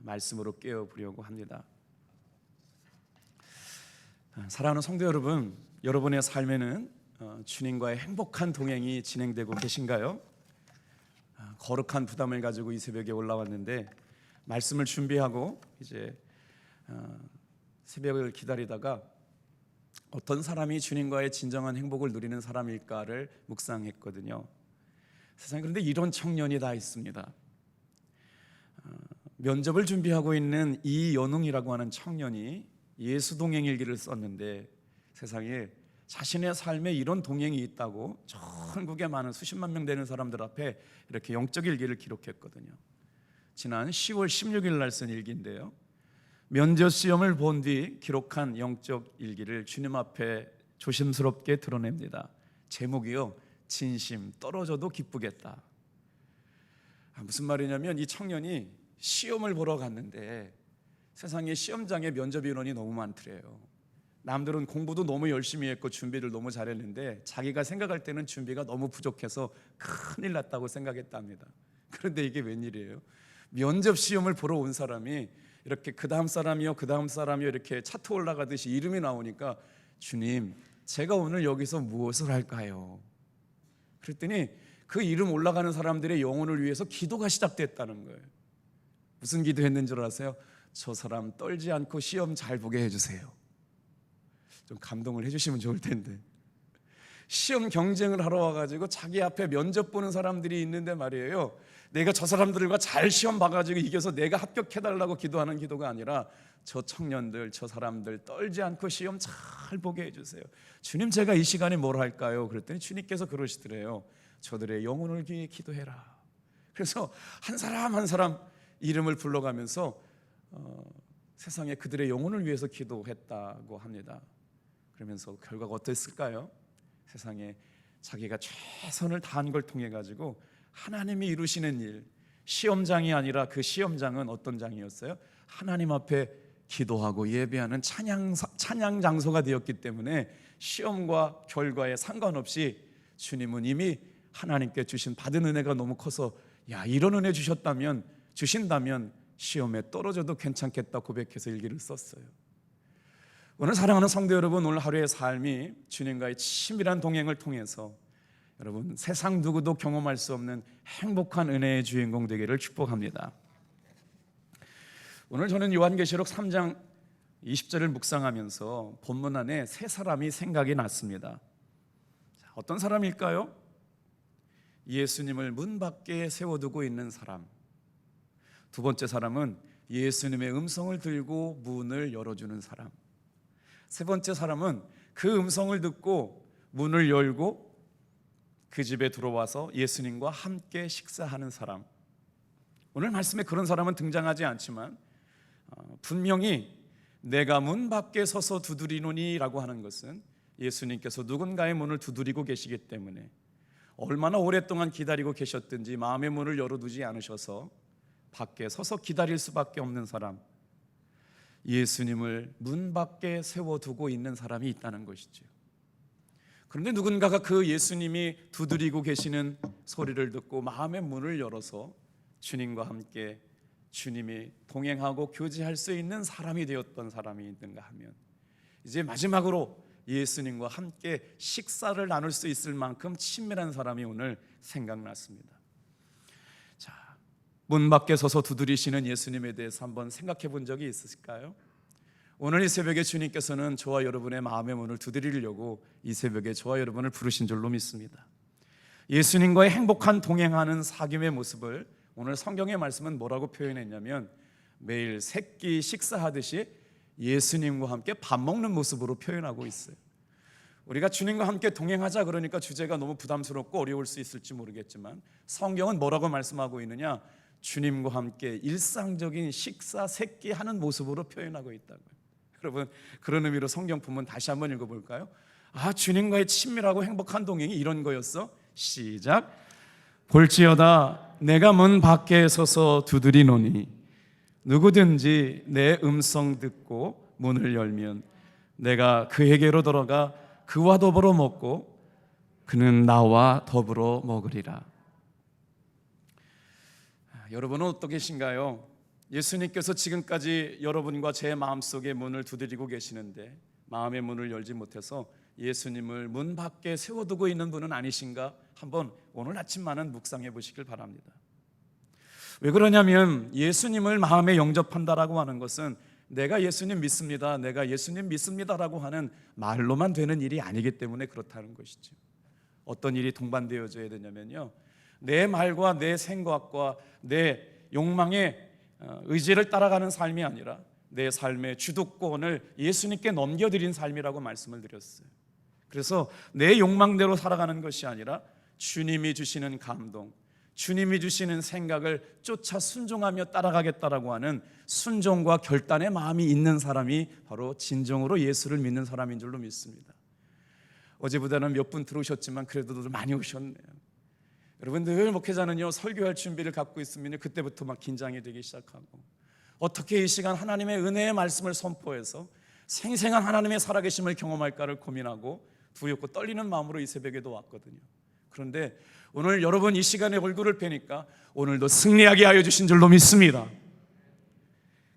말씀으로 깨워보려고 합니다. 사랑하는 성도 여러분, 여러분의 삶에는 주님과의 행복한 동행이 진행되고 계신가요? 거룩한 부담을 가지고 이 새벽에 올라왔는데 말씀을 준비하고 이제 새벽을 기다리다가 어떤 사람이 주님과의 진정한 행복을 누리는 사람일까를 묵상했거든요. 세상에 그런데 이런 청년이 다 있습니다. 면접을 준비하고 있는 이연웅이라고 하는 청년이 예수 동행 일기를 썼는데 세상에 자신의 삶에 이런 동행이 있다고 전국에 많은 수십만 명 되는 사람들 앞에 이렇게 영적 일기를 기록했거든요. 지난 10월 16일 날 쓴 일기인데요, 면접 시험을 본 뒤 기록한 영적 일기를 주님 앞에 조심스럽게 드러냅니다. 제목이요, 진심 떨어져도 기쁘겠다. 무슨 말이냐면 이 청년이 시험을 보러 갔는데 세상에 시험장에 면접 인원이 너무 많더래요. 남들은 공부도 너무 열심히 했고 준비를 너무 잘했는데 자기가 생각할 때는 준비가 너무 부족해서 큰일 났다고 생각했답니다. 그런데 이게 웬일이에요? 면접 시험을 보러 온 사람이 이렇게 그 다음 사람이요 그 다음 사람이요 이렇게 차트 올라가듯이 이름이 나오니까 주님, 제가 오늘 여기서 무엇을 할까요? 그랬더니 그 이름 올라가는 사람들의 영혼을 위해서 기도가 시작됐다는 거예요. 무슨 기도했는 줄 아세요? 저 사람 떨지 않고 시험 잘 보게 해주세요. 좀 감동을 해주시면 좋을 텐데, 시험 경쟁을 하러 와가지고 자기 앞에 면접 보는 사람들이 있는데 말이에요, 내가 저 사람들과 잘 시험 봐가지고 이겨서 내가 합격해달라고 기도하는 기도가 아니라 저 청년들, 저 사람들 떨지 않고 시험 잘 보게 해주세요. 주님, 제가 이 시간에 뭘 할까요? 그랬더니 주님께서 그러시더래요. 저들의 영혼을 위해 기도해라. 그래서 한 사람 한 사람 이름을 불러가면서 세상에 그들의 영혼을 위해서 기도했다고 합니다. 그러면서 결과가 어땠을까요? 세상에 자기가 최선을 다한 걸 통해 가지고 하나님이 이루시는 일, 시험장이 아니라 그 시험장은 어떤 장이었어요? 하나님 앞에 기도하고 예배하는 찬양 장소가 되었기 때문에 시험과 결과에 상관없이 주님은 이미 하나님께 주신 받은 은혜가 너무 커서 야, 이런 은혜 주신다면 시험에 떨어져도 괜찮겠다 고백해서 일기를 썼어요. 오늘 사랑하는 성도 여러분, 오늘 하루의 삶이 주님과의 친밀한 동행을 통해서 여러분 세상 누구도 경험할 수 없는 행복한 은혜의 주인공 되기를 축복합니다. 오늘 저는 요한계시록 3장 20절을 묵상하면서 본문 안에 세 사람이 생각이 났습니다. 어떤 사람일까요? 예수님을 문 밖에 세워두고 있는 사람. 두 번째 사람은 예수님의 음성을 들고 문을 열어주는 사람. 세 번째 사람은 그 음성을 듣고 문을 열고 그 집에 들어와서 예수님과 함께 식사하는 사람. 오늘 말씀에 그런 사람은 등장하지 않지만 분명히 내가 문 밖에 서서 두드리노니 라고 하는 것은 예수님께서 누군가의 문을 두드리고 계시기 때문에 얼마나 오랫동안 기다리고 계셨든지 마음의 문을 열어두지 않으셔서 밖에 서서 기다릴 수밖에 없는 사람, 예수님을 문 밖에 세워두고 있는 사람이 있다는 것이죠. 그런데 누군가가 그 예수님이 두드리고 계시는 소리를 듣고 마음의 문을 열어서 주님과 함께 주님이 동행하고 교제할 수 있는 사람이 되었던 사람이 있는가 하면 이제 마지막으로 예수님과 함께 식사를 나눌 수 있을 만큼 친밀한 사람이 오늘 생각났습니다. 자, 문 밖에 서서 두드리시는 예수님에 대해서 한번 생각해 본 적이 있으실까요? 오늘 이 새벽에 주님께서는 저와 여러분의 마음의 문을 두드리려고 이 새벽에 저와 여러분을 부르신 줄로 믿습니다. 예수님과의 행복한 동행하는 사귐의 모습을 오늘 성경의 말씀은 뭐라고 표현했냐면 매일 세끼 식사하듯이 예수님과 함께 밥 먹는 모습으로 표현하고 있어요. 우리가 주님과 함께 동행하자 그러니까 주제가 너무 부담스럽고 어려울 수 있을지 모르겠지만 성경은 뭐라고 말씀하고 있느냐? 주님과 함께 일상적인 식사 세끼 하는 모습으로 표현하고 있다고요. 여러분, 그런 의미로 성경 본문 다시 한번 읽어볼까요? 주님과의 친밀하고 행복한 동행이 이런 거였어? 시작. 볼지어다 내가 문 밖에 서서 두드리노니 누구든지 내 음성 듣고 문을 열면 내가 그에게로 들어가 그와 더불어 먹고 그는 나와 더불어 먹으리라. 여러분은 어떠 계신가요? 예수님께서 지금까지 여러분과 제 마음속에 문을 두드리고 계시는데 마음의 문을 열지 못해서 예수님을 문 밖에 세워두고 있는 분은 아니신가? 한번 오늘 아침만은 묵상해 보시길 바랍니다. 왜 그러냐면 예수님을 마음에 영접한다라고 하는 것은 내가 예수님 믿습니다, 내가 예수님 믿습니다라고 하는 말로만 되는 일이 아니기 때문에 그렇다는 것이죠. 어떤 일이 동반되어져야 되냐면요, 내 말과 내 생각과 내 욕망의 의지를 따라가는 삶이 아니라 내 삶의 주도권을 예수님께 넘겨드린 삶이라고 말씀을 드렸어요. 그래서 내 욕망대로 살아가는 것이 아니라 주님이 주시는 감동, 주님이 주시는 생각을 쫓아 순종하며 따라가겠다라고 하는 순종과 결단의 마음이 있는 사람이 바로 진정으로 예수를 믿는 사람인 줄로 믿습니다. 어제보다는 몇 분 들어오셨지만 그래도 많이 오셨네요. 여러분, 늘 목회자는요, 설교할 준비를 갖고 있으면 그때부터 막 긴장이 되기 시작하고, 어떻게 이 시간 하나님의 은혜의 말씀을 선포해서 생생한 하나님의 살아계심을 경험할까를 고민하고 두렵고 떨리는 마음으로 이 새벽에도 왔거든요. 그런데 오늘 여러분 이 시간에 얼굴을 뵈니까 오늘도 승리하게 하여 주신 줄로 믿습니다.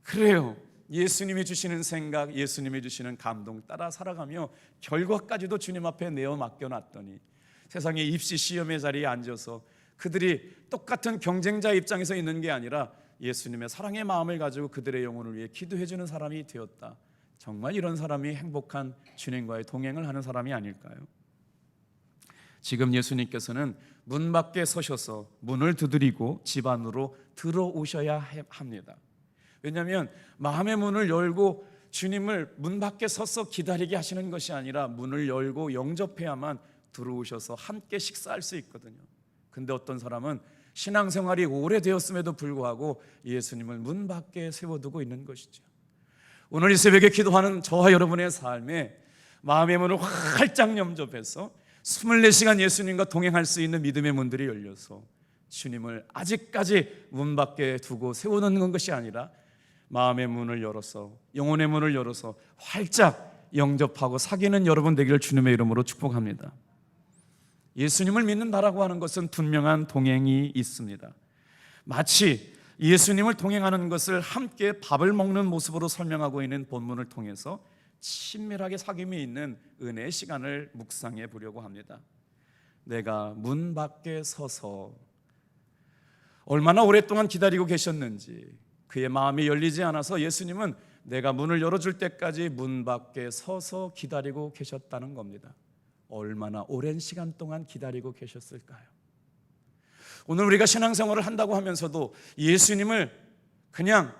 그래요, 예수님이 주시는 생각, 예수님이 주시는 감동 따라 살아가며 결과까지도 주님 앞에 내어 맡겨놨더니 세상의 입시 시험의 자리에 앉아서 그들이 똑같은 경쟁자 입장에서 있는 게 아니라 예수님의 사랑의 마음을 가지고 그들의 영혼을 위해 기도해 주는 사람이 되었다. 정말 이런 사람이 행복한 주님과의 동행을 하는 사람이 아닐까요? 지금 예수님께서는 문 밖에 서셔서 문을 두드리고 집 안으로 들어오셔야 합니다. 왜냐하면 마음의 문을 열고 주님을 문 밖에 서서 기다리게 하시는 것이 아니라 문을 열고 영접해야만 들어오셔서 함께 식사할 수 있거든요. 근데 어떤 사람은 신앙생활이 오래되었음에도 불구하고 예수님을 문 밖에 세워두고 있는 것이죠. 오늘 이 새벽에 기도하는 저와 여러분의 삶에 마음의 문을 활짝 영접해서 24시간 예수님과 동행할 수 있는 믿음의 문들이 열려서 주님을 아직까지 문 밖에 두고 세워놓는 것이 아니라 마음의 문을 열어서, 영혼의 문을 열어서 활짝 영접하고 사귀는 여러분 되기를 주님의 이름으로 축복합니다. 예수님을 믿는다라고 하는 것은 분명한 동행이 있습니다. 마치 예수님을 동행하는 것을 함께 밥을 먹는 모습으로 설명하고 있는 본문을 통해서 친밀하게 사귐이 있는 은혜의 시간을 묵상해 보려고 합니다. 내가 문 밖에 서서 얼마나 오랫동안 기다리고 계셨는지, 그의 마음이 열리지 않아서 예수님은 내가 문을 열어줄 때까지 문 밖에 서서 기다리고 계셨다는 겁니다. 얼마나 오랜 시간 동안 기다리고 계셨을까요? 오늘 우리가 신앙생활을 한다고 하면서도 예수님을 그냥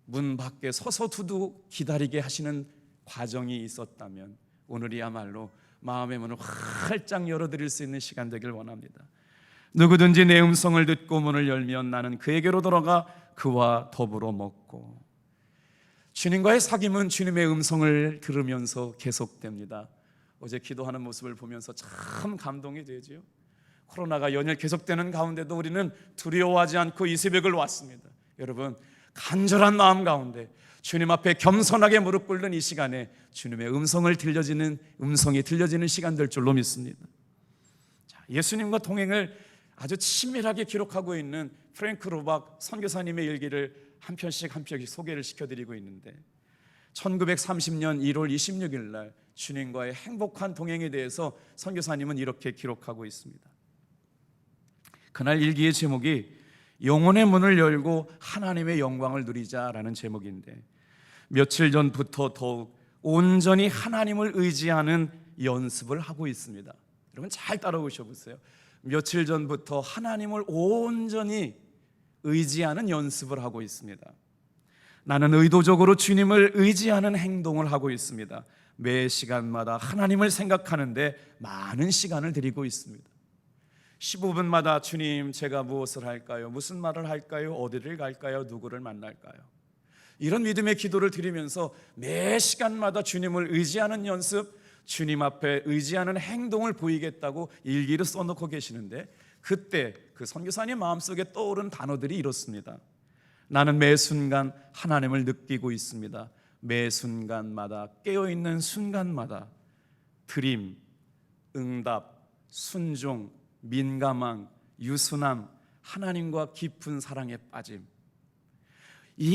문 밖에 서서 두고 기다리게 하시는 과정이 있었다면 오늘이야말로 마음의 문을 활짝 열어드릴 수 있는 시간 되길 원합니다. 누구든지 내 음성을 듣고 문을 열면 나는 그에게로 들어가 그와 더불어 먹고. 주님과의 사귐은 주님의 음성을 들으면서 계속됩니다. 어제 기도하는 모습을 보면서 참 감동이 되지요. 코로나가 연일 계속되는 가운데도 우리는 두려워하지 않고 이 새벽을 왔습니다. 여러분, 간절한 마음 가운데 주님 앞에 겸손하게 무릎 꿇는 이 시간에 주님의 음성이 들려지는 시간 될 줄로 믿습니다. 자, 예수님과 동행을 아주 친밀하게 기록하고 있는 프랭크 로박 선교사님의 일기를 한 편씩 소개를 시켜드리고 있는데 1930년 1월 26일 날 주님과의 행복한 동행에 대해서 선교사님은 이렇게 기록하고 있습니다. 그날 일기의 제목이 영혼의 문을 열고 하나님의 영광을 누리자라는 제목인데, 며칠 전부터 더욱 온전히 하나님을 의지하는 연습을 하고 있습니다. 여러분 잘 따라오셔 보세요. 며칠 전부터 하나님을 온전히 의지하는 연습을 하고 있습니다. 나는 의도적으로 주님을 의지하는 행동을 하고 있습니다. 매 시간마다 하나님을 생각하는데 많은 시간을 들이고 있습니다. 15분마다 주님, 제가 무엇을 할까요? 무슨 말을 할까요? 어디를 갈까요? 누구를 만날까요? 이런 믿음의 기도를 드리면서 매 시간마다 주님을 의지하는 연습, 주님 앞에 의지하는 행동을 보이겠다고 일기를 써놓고 계시는데, 그때 그 선교사님 마음속에 떠오른 단어들이 이렇습니다. 나는 매 순간 하나님을 느끼고 있습니다. 매 순간마다, 깨어있는 순간마다 드림, 응답, 순종, 민감함, 유순함, 하나님과 깊은 사랑에 빠짐.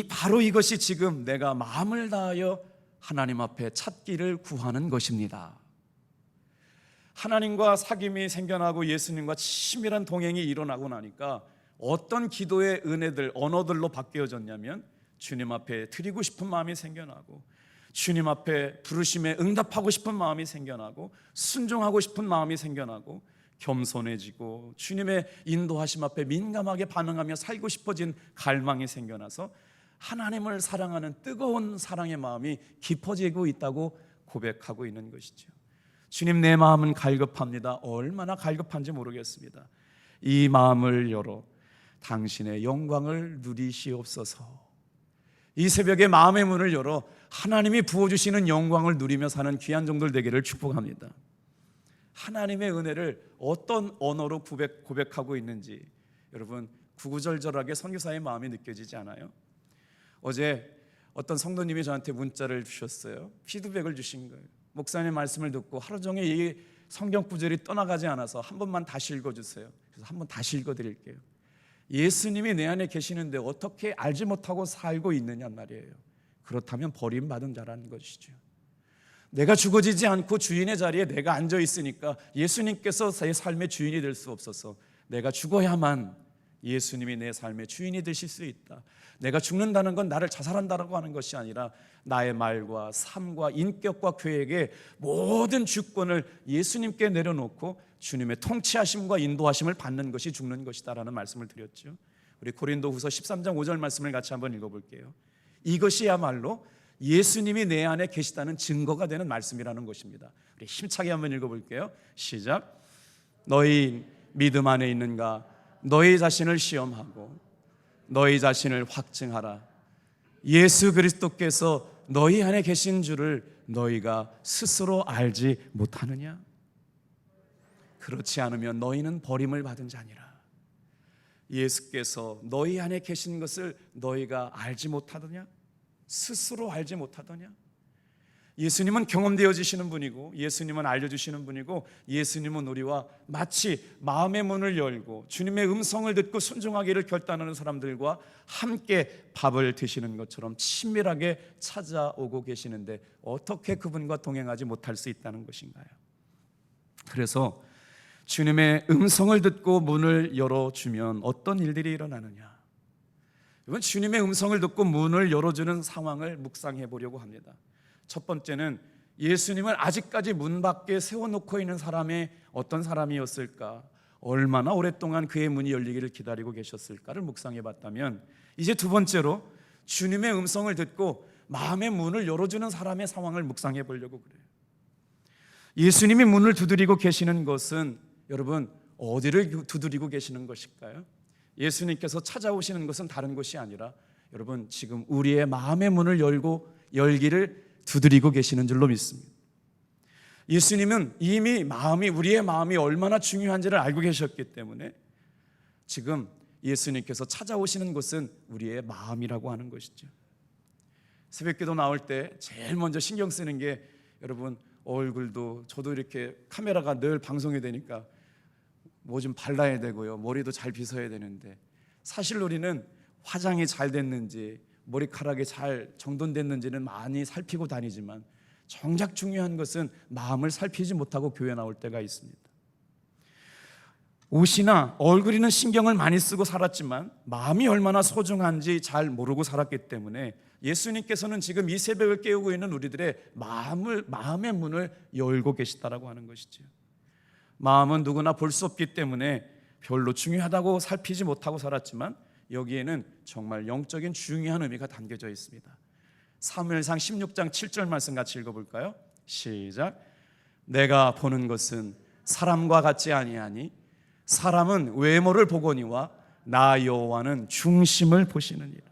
바로 이것이 지금 내가 마음을 다하여 하나님 앞에 찾기를 구하는 것입니다. 하나님과 사귐이 생겨나고 예수님과 친밀한 동행이 일어나고 나니까 어떤 기도의 은혜들, 언어들로 바뀌어졌냐면 주님 앞에 드리고 싶은 마음이 생겨나고, 주님 앞에 부르심에 응답하고 싶은 마음이 생겨나고, 순종하고 싶은 마음이 생겨나고, 겸손해지고 주님의 인도하심 앞에 민감하게 반응하며 살고 싶어진 갈망이 생겨나서 하나님을 사랑하는 뜨거운 사랑의 마음이 깊어지고 있다고 고백하고 있는 것이죠. 주님, 내 마음은 갈급합니다. 얼마나 갈급한지 모르겠습니다. 이 마음을 열어 당신의 영광을 누리시옵소서. 이 새벽에 마음의 문을 열어 하나님이 부어주시는 영광을 누리며 사는 귀한 종들 되기를 축복합니다. 하나님의 은혜를 어떤 언어로 고백하고 있는지 여러분 구구절절하게 선교사의 마음이 느껴지지 않아요? 어제 어떤 성도님이 저한테 문자를 주셨어요. 피드백을 주신 거예요. 목사님 말씀을 듣고 하루 종일 이 성경 구절이 떠나가지 않아서 한 번만 다시 읽어주세요. 그래서 한 번 다시 읽어드릴게요. 예수님이 내 안에 계시는데 어떻게 알지 못하고 살고 있느냐 말이에요. 그렇다면 버림받은 자라는 것이죠. 내가 죽어지지 않고 주인의 자리에 내가 앉아 있으니까 예수님께서 내 삶의 주인이 될 수 없어서 내가 죽어야만 예수님이 내 삶의 주인이 되실 수 있다. 내가 죽는다는 건 나를 자살한다고 하는 것이 아니라 나의 말과 삶과 인격과 계획의 모든 주권을 예수님께 내려놓고 주님의 통치하심과 인도하심을 받는 것이 죽는 것이다라는 말씀을 드렸죠. 우리 고린도후서 13장 5절 말씀을 같이 한번 읽어볼게요. 이것이야말로 예수님이 내 안에 계시다는 증거가 되는 말씀이라는 것입니다. 우리 힘차게 한번 읽어볼게요. 시작. 너희 믿음 안에 있는가? 너희 자신을 시험하고 너희 자신을 확증하라. 예수 그리스도께서 너희 안에 계신 줄을 너희가 스스로 알지 못하느냐? 그렇지 않으면 너희는 버림을 받은 자니라. 예수께서 너희 안에 계신 것을 너희가 알지 못하더냐? 스스로 알지 못하더냐? 예수님은 경험되어지시는 분이고, 예수님은 알려주시는 분이고, 예수님은 우리와 마치 마음의 문을 열고 주님의 음성을 듣고 순종하기를 결단하는 사람들과 함께 밥을 드시는 것처럼 친밀하게 찾아오고 계시는데 어떻게 그분과 동행하지 못할 수 있다는 것인가요? 그래서 주님의 음성을 듣고 문을 열어주면 어떤 일들이 일어나느냐? 이번 주님의 음성을 듣고 문을 열어주는 상황을 묵상해 보려고 합니다. 첫 번째는 예수님을 아직까지 문 밖에 세워놓고 있는 사람이 어떤 사람이었을까? 얼마나 오랫동안 그의 문이 열리기를 기다리고 계셨을까를 묵상해 봤다면, 이제 두 번째로 주님의 음성을 듣고 마음의 문을 열어주는 사람의 상황을 묵상해 보려고 그래요. 예수님이 문을 두드리고 계시는 것은 여러분 어디를 두드리고 계시는 것일까요? 예수님께서 찾아오시는 것은 다른 것이 아니라 여러분 지금 우리의 마음의 문을 열기를 두드리고 계시는 줄로 믿습니다. 예수님은 이미 우리의 마음이 얼마나 중요한지를 알고 계셨기 때문에 지금 예수님께서 찾아오시는 것은 우리의 마음이라고 하는 것이죠. 새벽기도 나올 때 제일 먼저 신경 쓰는 게 여러분 얼굴도, 저도 이렇게 카메라가 늘 방송이 되니까 뭐 좀 발라야 되고요, 머리도 잘 빗어야 되는데 사실 우리는 화장이 잘 됐는지 머리카락이 잘 정돈됐는지는 많이 살피고 다니지만 정작 중요한 것은 마음을 살피지 못하고 교회 나올 때가 있습니다. 옷이나 얼굴에는 신경을 많이 쓰고 살았지만 마음이 얼마나 소중한지 잘 모르고 살았기 때문에 예수님께서는 지금 이 새벽을 깨우고 있는 우리들의 마음의 문을 열고 계시다라고 하는 것이죠. 마음은 누구나 볼 수 없기 때문에 별로 중요하다고 살피지 못하고 살았지만 여기에는 정말 영적인 중요한 의미가 담겨져 있습니다. 사무엘상 16장 7절 말씀 같이 읽어볼까요? 시작. 내가 보는 것은 사람과 같지 아니하니 사람은 외모를 보거니와 나 여호와는 중심을 보시느니라.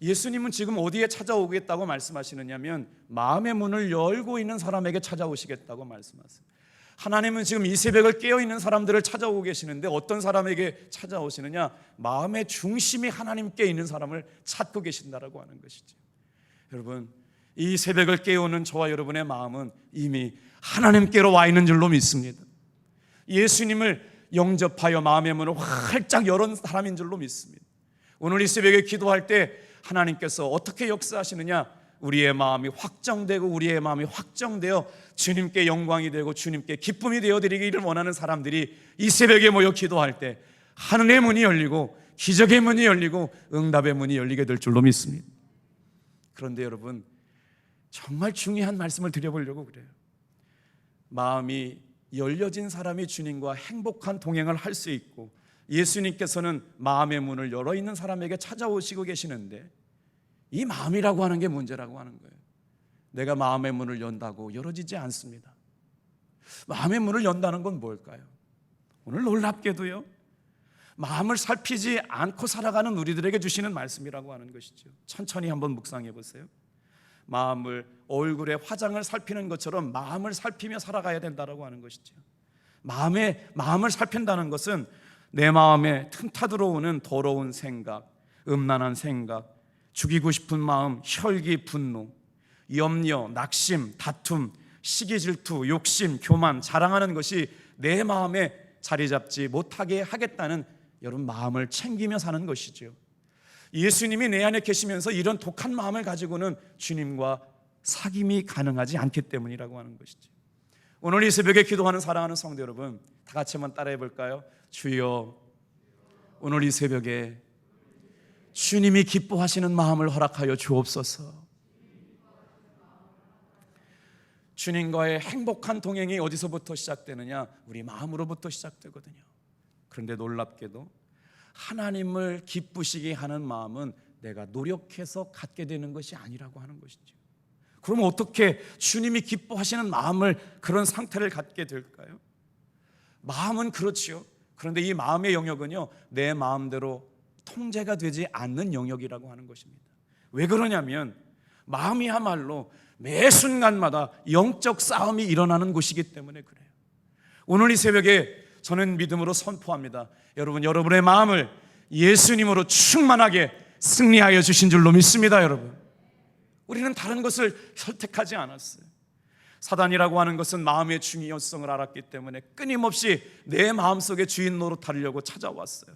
예수님은 지금 어디에 찾아오겠다고 말씀하시느냐면 마음의 문을 열고 있는 사람에게 찾아오시겠다고 말씀하세요. 하나님은 지금 이 새벽을 깨어있는 사람들을 찾아오고 계시는데 어떤 사람에게 찾아오시느냐? 마음의 중심이 하나님께 있는 사람을 찾고 계신다라고 하는 것이죠. 여러분, 이 새벽을 깨우는 저와 여러분의 마음은 이미 하나님께로 와 있는 줄로 믿습니다. 예수님을 영접하여 마음의 문을 활짝 열은 사람인 줄로 믿습니다. 오늘 이 새벽에 기도할 때 하나님께서 어떻게 역사하시느냐? 우리의 마음이 확정되고 우리의 마음이 확정되어 주님께 영광이 되고 주님께 기쁨이 되어드리기를 원하는 사람들이 이 새벽에 모여 기도할 때 하늘의 문이 열리고 기적의 문이 열리고 응답의 문이 열리게 될 줄로 믿습니다. 그런데 여러분, 정말 중요한 말씀을 드려보려고 그래요. 마음이 열려진 사람이 주님과 행복한 동행을 할 수 있고, 예수님께서는 마음의 문을 열어 있는 사람에게 찾아오시고 계시는데 이 마음이라고 하는 게 문제라고 하는 거예요. 내가 마음의 문을 연다고 열어지지 않습니다. 마음의 문을 연다는 건 뭘까요? 오늘 놀랍게도요, 마음을 살피지 않고 살아가는 우리들에게 주시는 말씀이라고 하는 것이죠. 천천히 한번 묵상해 보세요. 마음을, 얼굴에 화장을 살피는 것처럼 마음을 살피며 살아가야 된다고 하는 것이죠. 마음을 살핀다는 것은 내 마음에 틈타 들어오는 더러운 생각, 음란한 생각, 죽이고 싶은 마음, 혈기, 분노, 염려, 낙심, 다툼, 시기, 질투, 욕심, 교만, 자랑하는 것이 내 마음에 자리 잡지 못하게 하겠다는 여러분 마음을 챙기며 사는 것이죠. 예수님이 내 안에 계시면서 이런 독한 마음을 가지고는 주님과 사귐이 가능하지 않기 때문이라고 하는 것이죠. 오늘 이 새벽에 기도하는 사랑하는 성도 여러분, 다 같이 한번 따라해 볼까요? 주여, 오늘 이 새벽에 주님이 기뻐하시는 마음을 허락하여 주옵소서. 주님과의 행복한 동행이 어디서부터 시작되느냐? 우리 마음으로부터 시작되거든요. 그런데 놀랍게도 하나님을 기쁘시게 하는 마음은 내가 노력해서 갖게 되는 것이 아니라고 하는 것이죠. 그러면 어떻게 주님이 기뻐하시는 마음을, 그런 상태를 갖게 될까요? 마음은 그렇지요. 그런데 이 마음의 영역은요, 내 마음대로 통제가 되지 않는 영역이라고 하는 것입니다. 왜 그러냐면 마음이야말로 매 순간마다 영적 싸움이 일어나는 곳이기 때문에 그래요. 오늘 이 새벽에 저는 믿음으로 선포합니다. 여러분, 여러분의 마음을 예수님으로 충만하게 승리하여 주신 줄로 믿습니다. 여러분, 우리는 다른 것을 선택하지 않았어요. 사단이라고 하는 것은 마음의 중요성을 알았기 때문에 끊임없이 내 마음속에 주인 노릇하려고 찾아왔어요.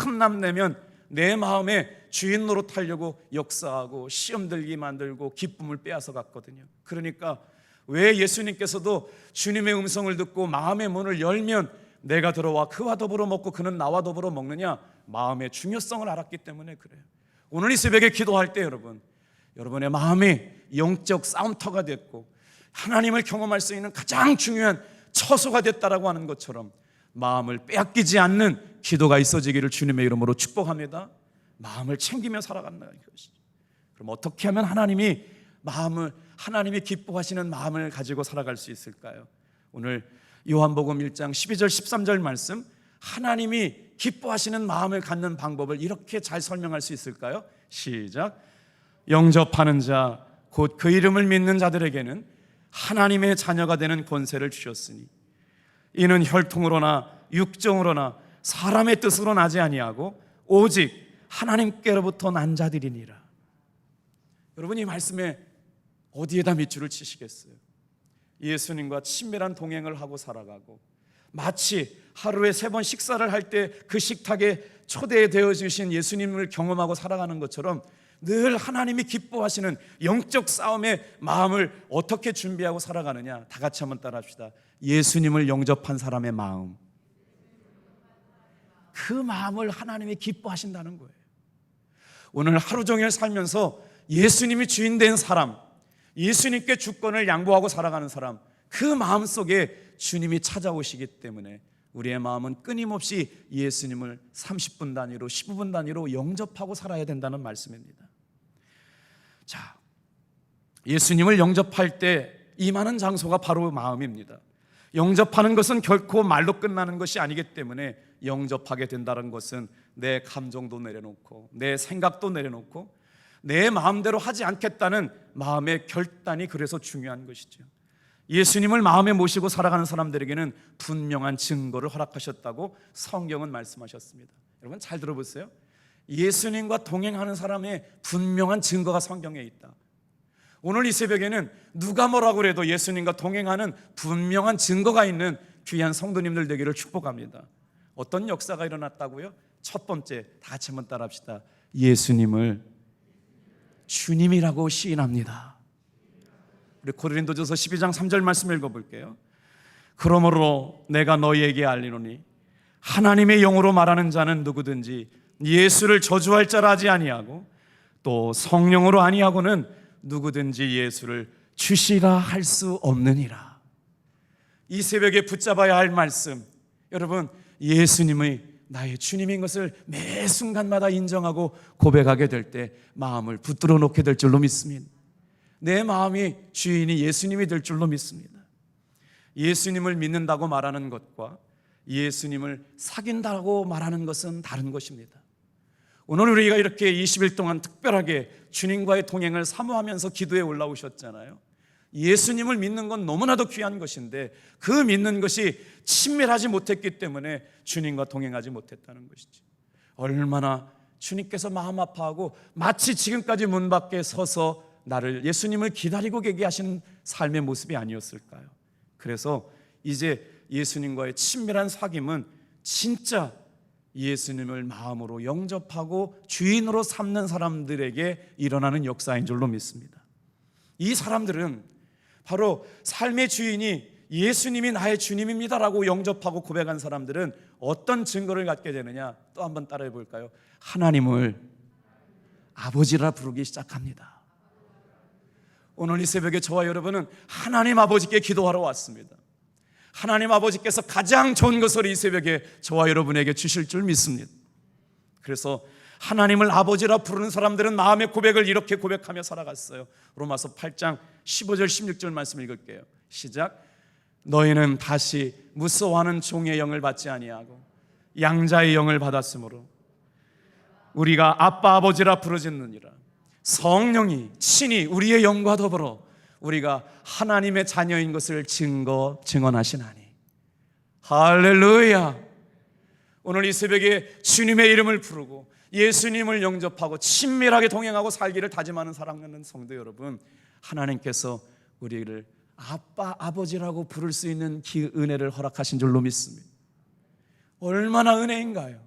틈남 내면 내 마음에 주인 노릇하려고 역사하고 시험 들게 만들고 기쁨을 빼앗아 갔거든요. 그러니까 왜 예수님께서도 주님의 음성을 듣고 마음의 문을 열면 내가 들어와 그와 더불어 먹고 그는 나와 더불어 먹느냐? 마음의 중요성을 알았기 때문에 그래요. 오늘 이 새벽에 기도할 때 여러분의 마음이 영적 싸움터가 됐고 하나님을 경험할 수 있는 가장 중요한 처소가 됐다라고 하는 것처럼 마음을 빼앗기지 않는 기도가 있어지기를 주님의 이름으로 축복합니다. 마음을 챙기며 살아간다는 것이죠. 그럼 어떻게 하면 하나님이 기뻐하시는 마음을 가지고 살아갈 수 있을까요? 오늘 요한복음 1장 12절 13절 말씀, 하나님이 기뻐하시는 마음을 갖는 방법을 이렇게 잘 설명할 수 있을까요? 시작. 영접하는 자, 곧 그 이름을 믿는 자들에게는 하나님의 자녀가 되는 권세를 주셨으니 이는 혈통으로나 육정으로나 사람의 뜻으로 나지 아니하고 오직 하나님께로부터 난 자들이니라. 여러분, 이 말씀에 어디에다 밑줄을 치시겠어요? 예수님과 친밀한 동행을 하고 살아가고 마치 하루에 3번 식사를 할 때 그 식탁에 초대되어 주신 예수님을 경험하고 살아가는 것처럼 늘 하나님이 기뻐하시는 영적 싸움의 마음을 어떻게 준비하고 살아가느냐? 다 같이 한번 따라합시다. 예수님을 영접한 사람의 마음, 그 마음을 하나님이 기뻐하신다는 거예요. 오늘 하루 종일 살면서 예수님이 주인 된 사람, 예수님께 주권을 양보하고 살아가는 사람, 그 마음 속에 주님이 찾아오시기 때문에 우리의 마음은 끊임없이 예수님을 30분 단위로 15분 단위로 영접하고 살아야 된다는 말씀입니다. 자, 예수님을 영접할 때 임하는 장소가 바로 마음입니다. 영접하는 것은 결코 말로 끝나는 것이 아니기 때문에 영접하게 된다는 것은 내 감정도 내려놓고 내 생각도 내려놓고 내 마음대로 하지 않겠다는 마음의 결단이 그래서 중요한 것이죠. 예수님을 마음에 모시고 살아가는 사람들에게는 분명한 증거를 허락하셨다고 성경은 말씀하셨습니다. 여러분 잘 들어보세요. 예수님과 동행하는 사람의 분명한 증거가 성경에 있다. 오늘 이 새벽에는 누가 뭐라고 해도 예수님과 동행하는 분명한 증거가 있는 귀한 성도님들 되기를 축복합니다. 어떤 역사가 일어났다고요? 첫 번째, 다 같이 한번 따라합시다. 예수님을 주님이라고 시인합니다. 우리 고린도전서 12장 3절 말씀 읽어볼게요. 그러므로 내가 너희에게 알리노니 하나님의 영으로 말하는 자는 누구든지 예수를 저주할 자라 하지 아니하고 또 성령으로 아니하고는 누구든지 예수를 주시라 할 수 없느니라. 이 새벽에 붙잡아야 할 말씀, 여러분, 예수님의 나의 주님인 것을 매 순간마다 인정하고 고백하게 될 때 마음을 붙들어 놓게 될 줄로 믿습니다. 내 마음이 주인이 예수님이 될 줄로 믿습니다. 예수님을 믿는다고 말하는 것과 예수님을 사귄다고 말하는 것은 다른 것입니다. 오늘 우리가 이렇게 20일 동안 특별하게 주님과의 동행을 사모하면서 기도에 올라오셨잖아요. 예수님을 믿는 건 너무나도 귀한 것인데 그 믿는 것이 친밀하지 못했기 때문에 주님과 동행하지 못했다는 것이죠. 얼마나 주님께서 마음 아파하고 마치 지금까지 문 밖에 서서 나를, 예수님을 기다리고 계게 하시는 삶의 모습이 아니었을까요? 그래서 이제 예수님과의 친밀한 사귐은 진짜 예수님을 마음으로 영접하고 주인으로 삼는 사람들에게 일어나는 역사인 줄로 믿습니다. 이 사람들은 바로 삶의 주인이 예수님이 나의 주님입니다라고 영접하고 고백한 사람들은 어떤 증거를 갖게 되느냐? 또 한번 따라해 볼까요? 하나님을 아버지라 부르기 시작합니다. 오늘 이 새벽에 저와 여러분은 하나님 아버지께 기도하러 왔습니다. 하나님 아버지께서 가장 좋은 것을 이 새벽에 저와 여러분에게 주실 줄 믿습니다. 그래서 하나님을 아버지라 부르는 사람들은 마음의 고백을 이렇게 고백하며 살아갔어요. 로마서 8장 15절 16절 말씀 읽을게요. 시작. 너희는 다시 무서워하는 종의 영을 받지 아니하고 양자의 영을 받았으므로 우리가 아빠 아버지라 부르짖느니라. 성령이 친히 우리의 영과 더불어 우리가 하나님의 자녀인 것을 증언하시나니. 할렐루야. 오늘 이 새벽에 주님의 이름을 부르고 예수님을 영접하고 친밀하게 동행하고 살기를 다짐하는 사랑하는 성도 여러분, 하나님께서 우리를 아빠 아버지라고 부를 수 있는 은혜를 허락하신 줄로 믿습니다. 얼마나 은혜인가요?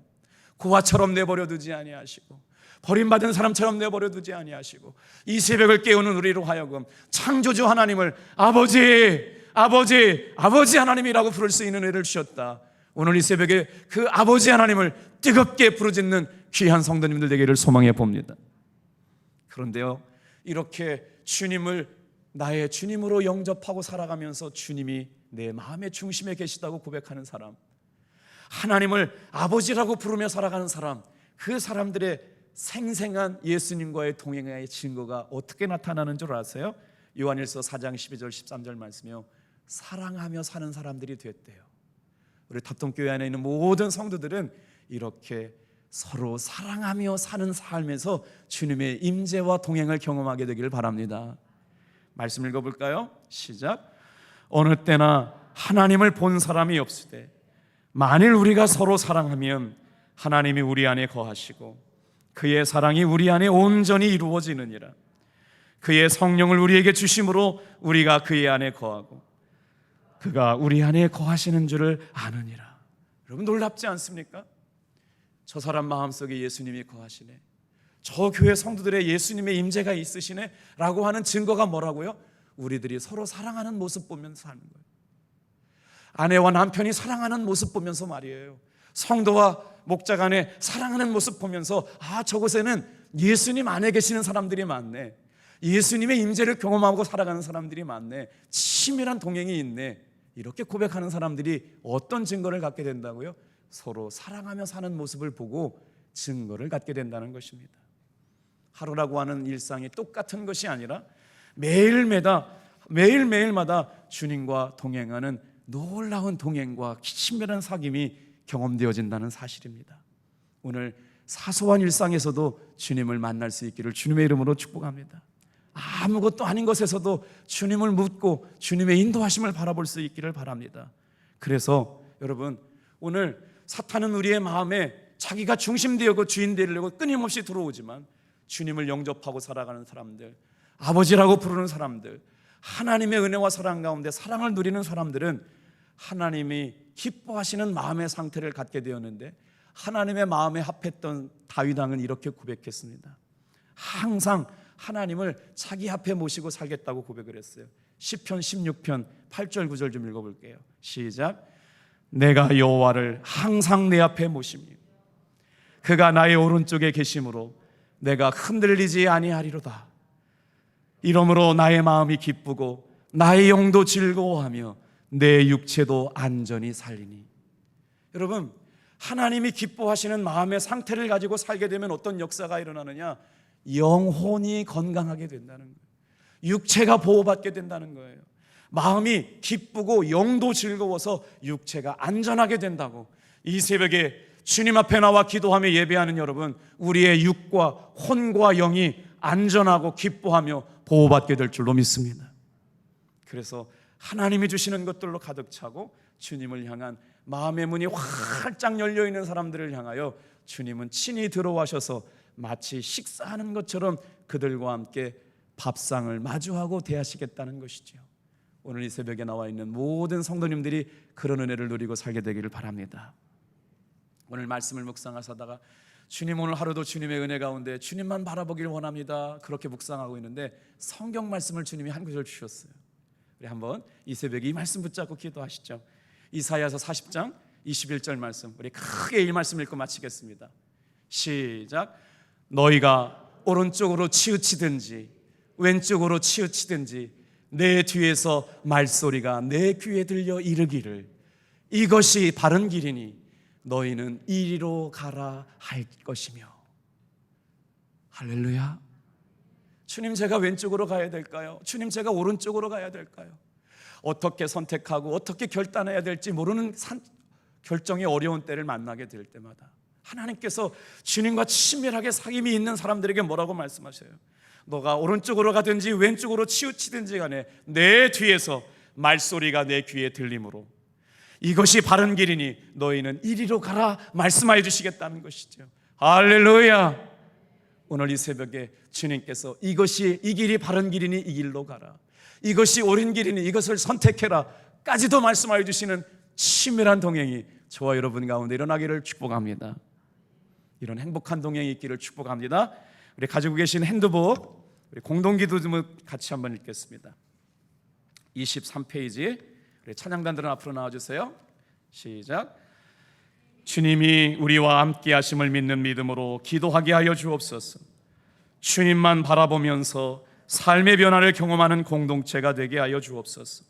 고아처럼 내버려 두지 아니하시고 버림받은 사람처럼 내버려 두지 아니하시고 이 새벽을 깨우는 우리로 하여금 창조주 하나님을 아버지 하나님이라고 부를 수 있는 은혜를 주셨다. 오늘 이 새벽에 그 아버지 하나님을 뜨겁게 부르짖는 귀한 성도님들 되기를 소망해 봅니다. 그런데요, 이렇게 주님을 나의 주님으로 영접하고 살아가면서 주님이 내 마음의 중심에 계시다고 고백하는 사람, 하나님을 아버지라고 부르며 살아가는 사람, 그 사람들의 생생한 예수님과의 동행의 증거가 어떻게 나타나는 줄 아세요? 요한일서 4장 12절 13절 말씀이요, 사랑하며 사는 사람들이 됐대요. 우리 탑동교회 안에 있는 모든 성도들은 이렇게 서로 사랑하며 사는 삶에서 주님의 임재와 동행을 경험하게 되기를 바랍니다. 말씀 읽어볼까요? 시작. 어느 때나 하나님을 본 사람이 없으되 만일 우리가 서로 사랑하면 하나님이 우리 안에 거하시고 그의 사랑이 우리 안에 온전히 이루어지느니라. 그의 성령을 우리에게 주심으로 우리가 그의 안에 거하고 그가 우리 안에 거하시는 줄을 아느니라. 여러분 놀랍지 않습니까? 저 사람 마음속에 예수님이 거하시네, 저 교회 성도들의 예수님의 임재가 있으시네 라고 하는 증거가 뭐라고요? 우리들이 서로 사랑하는 모습 보면서 하는 거예요. 아내와 남편이 사랑하는 모습 보면서 말이에요. 성도와 목자 간에 사랑하는 모습 보면서 저곳에는 예수님 안에 계시는 사람들이 많네, 예수님의 임재를 경험하고 살아가는 사람들이 많네, 치밀한 동행이 있네, 이렇게 고백하는 사람들이 어떤 증거를 갖게 된다고요? 서로 사랑하며 사는 모습을 보고 증거를 갖게 된다는 것입니다. 하루라고 하는 일상이 똑같은 것이 아니라 매일마다 주님과 동행하는 놀라운 동행과 친밀한 사귐이 경험되어진다는 사실입니다. 오늘 사소한 일상에서도 주님을 만날 수 있기를 주님의 이름으로 축복합니다. 아무것도 아닌 것에서도 주님을 묻고 주님의 인도하심을 바라볼 수 있기를 바랍니다. 그래서 여러분, 오늘 사탄은 우리의 마음에 자기가 중심되고 주인 되려고 끊임없이 들어오지만 주님을 영접하고 살아가는 사람들, 아버지라고 부르는 사람들, 하나님의 은혜와 사랑 가운데 사랑을 누리는 사람들은 하나님이 기뻐하시는 마음의 상태를 갖게 되었는데 하나님의 마음에 합했던 다윗 왕은 이렇게 고백했습니다. 항상 하나님을 자기 앞에 모시고 살겠다고 고백을 했어요. 시편 16편 8절 9절 좀 읽어볼게요. 시작. 내가 여호와를 항상 내 앞에 모시며 그가 나의 오른쪽에 계심으로 내가 흔들리지 아니하리로다. 이러므로 나의 마음이 기쁘고 나의 영도 즐거워하며 내 육체도 안전히 살리니. 여러분, 하나님이 기뻐하시는 마음의 상태를 가지고 살게 되면 어떤 역사가 일어나느냐? 영혼이 건강하게 된다는 거예요. 육체가 보호받게 된다는 거예요. 마음이 기쁘고 영도 즐거워서 육체가 안전하게 된다고. 이 새벽에 주님 앞에 나와 기도하며 예배하는 여러분, 우리의 육과 혼과 영이 안전하고 기뻐하며 보호받게 될 줄로 믿습니다. 그래서 하나님이 주시는 것들로 가득 차고 주님을 향한 마음의 문이 활짝 열려있는 사람들을 향하여 주님은 친히 들어와셔서 마치 식사하는 것처럼 그들과 함께 밥상을 마주하고 대하시겠다는 것이죠. 오늘 이 새벽에 나와 있는 모든 성도님들이 그런 은혜를 누리고 살게 되기를 바랍니다. 오늘 말씀을 묵상하다가 주님, 오늘 하루도 주님의 은혜 가운데 주님만 바라보길 원합니다, 그렇게 묵상하고 있는데 성경 말씀을 주님이 한 구절 주셨어요. 우리 한번 이 새벽에 이 말씀 붙잡고 기도하시죠. 이사야서 40장 21절 말씀, 우리 크게 이 말씀 읽고 마치겠습니다. 시작. 너희가 오른쪽으로 치우치든지 왼쪽으로 치우치든지 내 뒤에서 말소리가 내 귀에 들려 이르기를 이것이 바른 길이니 너희는 이리로 가라 할 것이며. 할렐루야. 주님, 제가 왼쪽으로 가야 될까요? 주님, 제가 오른쪽으로 가야 될까요? 어떻게 선택하고 어떻게 결단해야 될지 모르는 결정이 어려운 때를 만나게 될 때마다 하나님께서 주님과 친밀하게 사귐이 있는 사람들에게 뭐라고 말씀하셔요? 너가 오른쪽으로 가든지 왼쪽으로 치우치든지 간에 내 뒤에서 말소리가 내 귀에 들림으로 이것이 바른 길이니 너희는 이리로 가라 말씀하여 주시겠다는 것이죠. 할렐루야. 오늘 이 새벽에 주님께서 이 길이 바른 길이니 이 길로 가라, 이것이 옳은 길이니 이것을 선택해라 까지도 말씀하여 주시는 친밀한 동행이 저와 여러분 가운데 일어나기를 축복합니다. 이런 행복한 동행이 있기를 축복합니다. 우리 가지고 계신 핸드북 우리 공동기도 좀 같이 한번 읽겠습니다. 23페이지 우리 찬양단들은 앞으로 나와주세요. 시작. 주님이 우리와 함께 하심을 믿는 믿음으로 기도하게 하여 주옵소서. 주님만 바라보면서 삶의 변화를 경험하는 공동체가 되게 하여 주옵소서.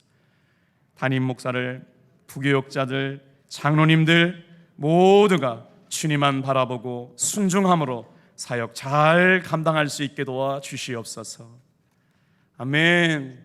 담임 목사를, 부교역자들, 장로님들 모두가 주님만 바라보고 순종함으로 사역 잘 감당할 수 있게 도와 주시옵소서. 아멘.